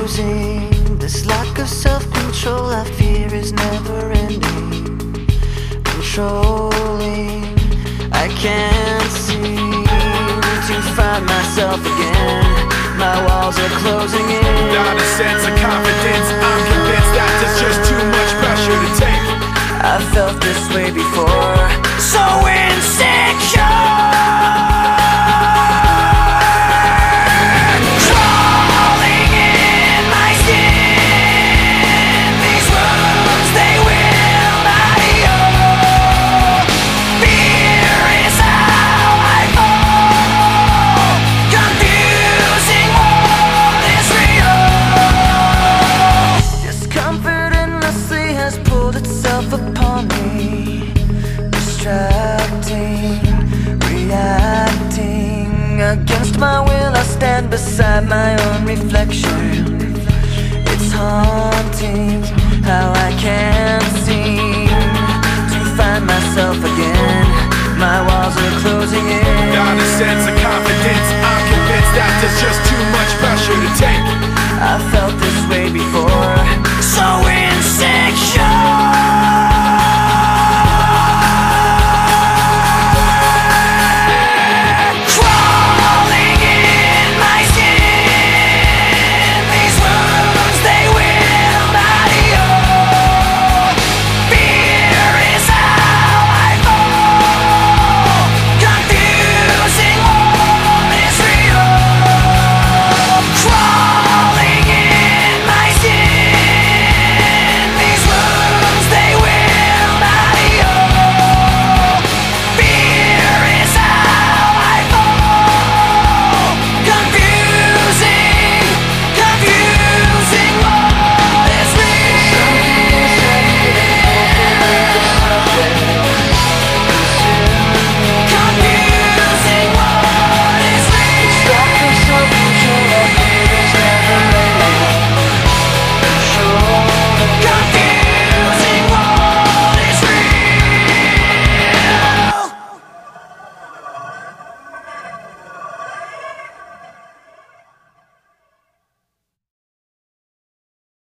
confusing. This lack of self-control I fear is never ending. Controlling, I can't seem to find myself again. My walls are closing in. Not a sense of confidence, I'm convinced that there's just too much pressure to take. I've felt this way before, so insecure. Upon me, distracting, reacting. Against my will I stand beside my own reflection. It's haunting how I can't seem to find myself again. My walls are closing in. Not a sense of confidence, I'm convinced that there's just